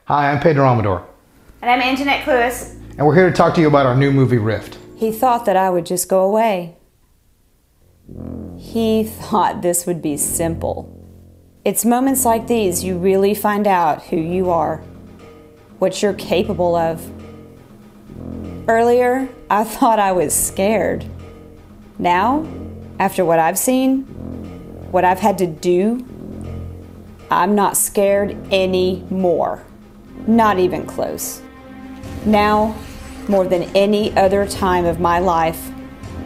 Hi, I'm Pedro Amador. And I'm Anjanette Lewis. And we're here to talk to you about our new movie, Rift. He thought that I would just go away. He thought this would be simple. It's moments like these you really find out who you are, what you're capable of. Earlier, I thought I was scared. Now, after what I've seen, what I've had to do, I'm not scared anymore. Not even close. Now, more than any other time of my life,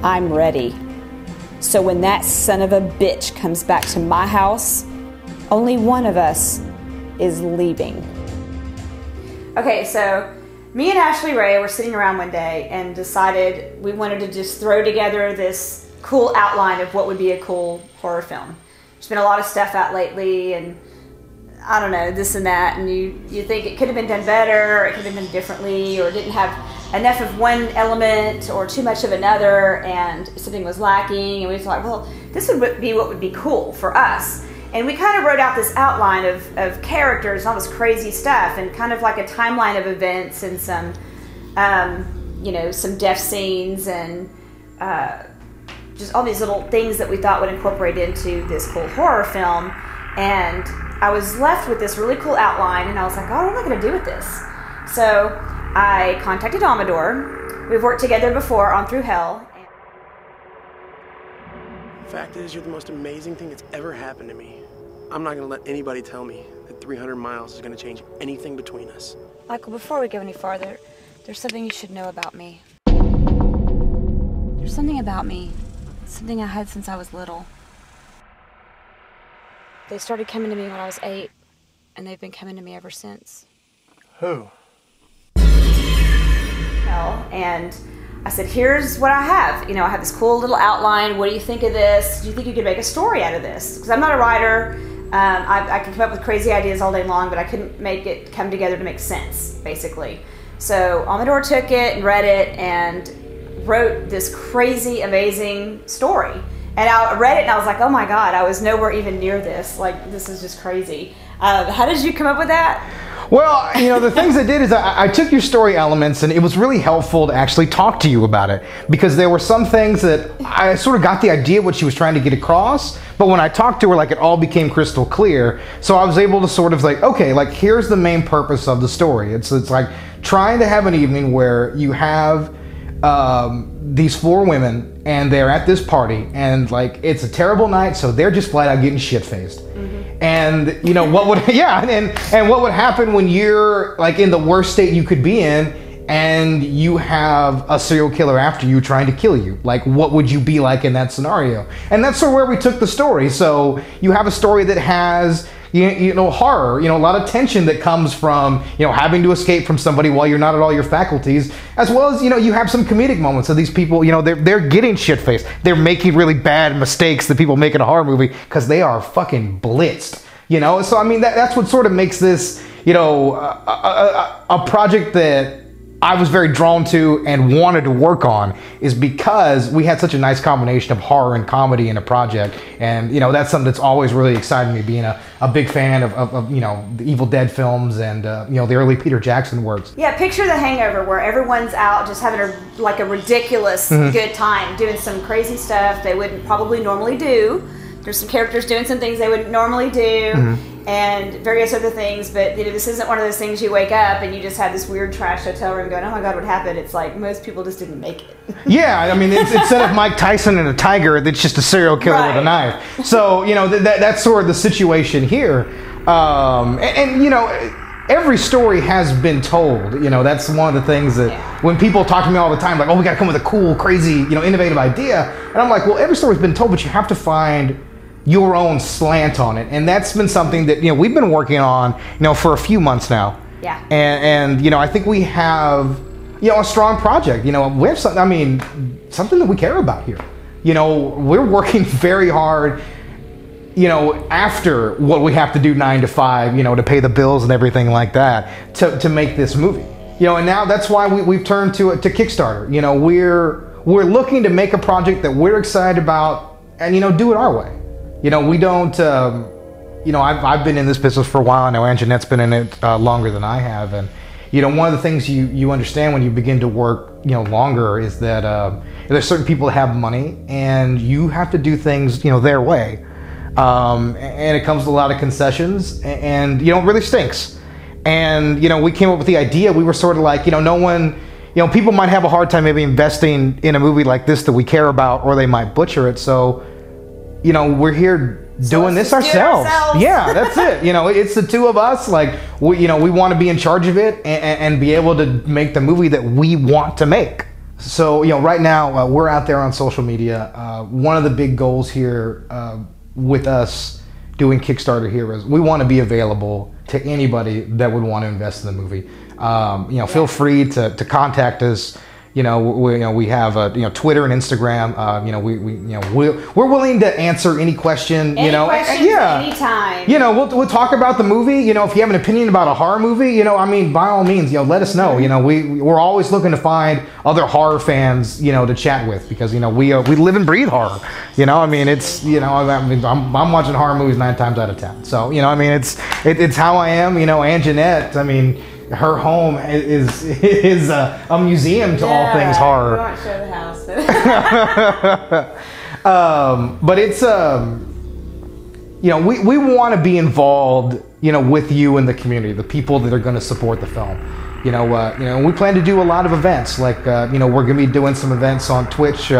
I'm ready. So when that son of a bitch comes back to my house, only one of us is leaving. Okay, so me and Ashley Ray were sitting around one day and decided we wanted to just throw together this cool outline of what would be a cool horror film. There's been a lot of stuff out lately, and I don't know, this and that, and you think it could have been done better, or it could have been done differently, or didn't have enough of one element or too much of another, and something was lacking, and we thought, well, this would be what would be cool for us. And we kind of wrote out this outline of characters and all this crazy stuff, and kind of like a timeline of events and some, some death scenes and just all these little things that we thought would incorporate into this cool horror film. And I was left with this really cool outline, and I was like, oh, what am I going to do with this? So I contacted Amador. We've worked together before on Through Hell. The fact is, you're the most amazing thing that's ever happened to me. I'm not going to let anybody tell me that 300 miles is going to change anything between us. Michael, before we go any farther, there's something you should know about me. There's something about me, something I had since I was little. They started coming to me when I was 8, and they've been coming to me ever since. Who? And I said, here's what I have. I have this cool little outline. What do you think of this? Do you think you could make a story out of this? Because I'm not a writer. I can come up with crazy ideas all day long, but I couldn't make it come together to make sense, basically. So Amador took it and read it and wrote this crazy, amazing story. And I read it and I was like, oh my God, I was nowhere even near this. Like, this is just crazy. How did you come up with that? Well, the things I did is I took your story elements, and it was really helpful to actually talk to you about it, because there were some things that I sort of got the idea what she was trying to get across, but when I talked to her, like, it all became crystal clear. So I was able to sort of like, okay, like, here's the main purpose of the story. It's like trying to have an evening where you have these 4 women, and they're at this party, and like, it's a terrible night, so they're just flat out getting shit-faced. And what would and what would happen when you're like in the worst state you could be in, and you have a serial killer after you trying to kill you? Like, what would you be like in that scenario? And that's sort of where we took the story. So you have a story that has horror, a lot of tension that comes from, having to escape from somebody while you're not at all your faculties, as well as, you have some comedic moments of these people, they're getting shit-faced. They're making really bad mistakes that people make in a horror movie because they are fucking blitzed, So, I mean, that's what sort of makes this, a project that I was very drawn to and wanted to work on, is because we had such a nice combination of horror and comedy in a project. And, that's something that's always really excited me, being a big fan of the Evil Dead films and, the early Peter Jackson works. Yeah, picture The Hangover, where everyone's out just having a ridiculous good time, doing some crazy stuff they wouldn't probably normally do. There's some characters doing some things they wouldn't normally do, and various other things, but this isn't one of those things you wake up and you just have this weird trash hotel room going, oh my God, what happened? It's like most people just didn't make it. Yeah, I mean, instead of Mike Tyson and a tiger, it's just a serial killer with a knife. So, that's sort of the situation here. Every story has been told. That's one of the things that when people talk to me all the time, like, oh, we got to come with a cool, crazy, innovative idea. And I'm like, well, every story's been told, but you have to find your own slant on it. And that's been something that, we've been working on, for a few months now. Yeah. And I think we have, a strong project. We have something that we care about here. We're working very hard, after what we have to do 9 to 5, to pay the bills and everything like that, to make this movie. And now that's why we've turned to Kickstarter. We're looking to make a project that we're excited about and, do it our way. We don't, you know, I've been in this business for a while. I know Anjanette's been in it longer than I have, and you know, one of the things you understand when you begin to work, you know, longer is that there's certain people that have money, and you have to do things, you know, their way, and it comes with a lot of concessions, and you know, it really stinks. And you know, we came up with the idea. We were sort of like, you know, no one, you know, people might have a hard time maybe investing in a movie like this that we care about, or they might butcher it. So, you know, we're here doing this ourselves. Yeah, that's it. You know, it's the two of us. Like, we want to be in charge of it and be able to make the movie that we want to make. So, you know, right now we're out there on social media. One of the big goals here with us doing Kickstarter here is we want to be available to anybody that would want to invest in the movie. You know, feel free to contact us. You know, we have Twitter and Instagram. You know, we're willing to answer any question. Any you know, questions, anytime. You know, we'll talk about the movie. You know, if you have an opinion about a horror movie, you know, I mean, by all means, you know, let us know. You know, we're always looking to find other horror fans, you know, to chat with, because you know we live and breathe horror. You know, I mean, it's, you know, I mean, I'm watching horror movies 9 times out of 10. So you know, I mean, it's how I am. You know, Anjanette, I mean, her home is a museum to all things horror. I won't show the house. But it's you know, we want to be involved, you know, with you in the community, the people that are going to support the film. You know, we plan to do a lot of events. Like, you know, we're going to be doing some events on Twitch.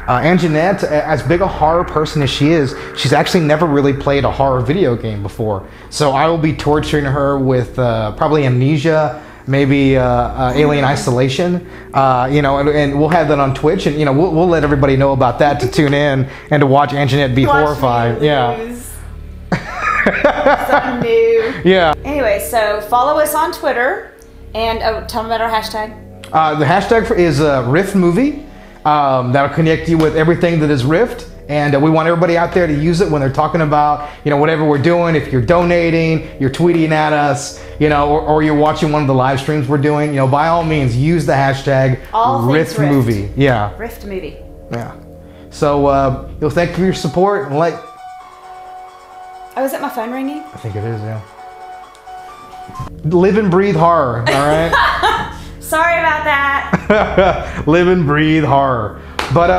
Anjanette, as big a horror person as she is, she's actually never really played a horror video game before. So I will be torturing her with probably Amnesia, maybe Alien Isolation. You know, and we'll have that on Twitch, and you know, we'll let everybody know about that to tune in and to watch Anjanette be horrified. Yeah. Something new. Yeah. Anyway, so follow us on Twitter, and tell them about our hashtag. The hashtag is Rift Movie. That'll connect you with everything that is Rift, and we want everybody out there to use it when they're talking about, you know, whatever we're doing. If you're donating, you're tweeting at us, you know, or you're watching one of the live streams we're doing, you know, by all means, use the hashtag Rift Movie. Yeah. Rift Movie. Yeah. So, you'll thank you for your support, and like. Oh, is that my phone ringing? I think it is. Yeah. Live and breathe horror. All right. Sorry about that. Live and breathe horror. But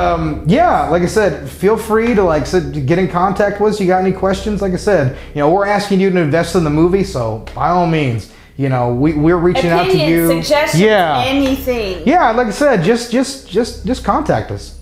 yeah, like I said, feel free to to get in contact with us. You got any questions? Like I said, you know, we're asking you to invest in the movie, so by all means, you know, we're reaching out to you. Suggestions, anything. Yeah, like I said, just contact us.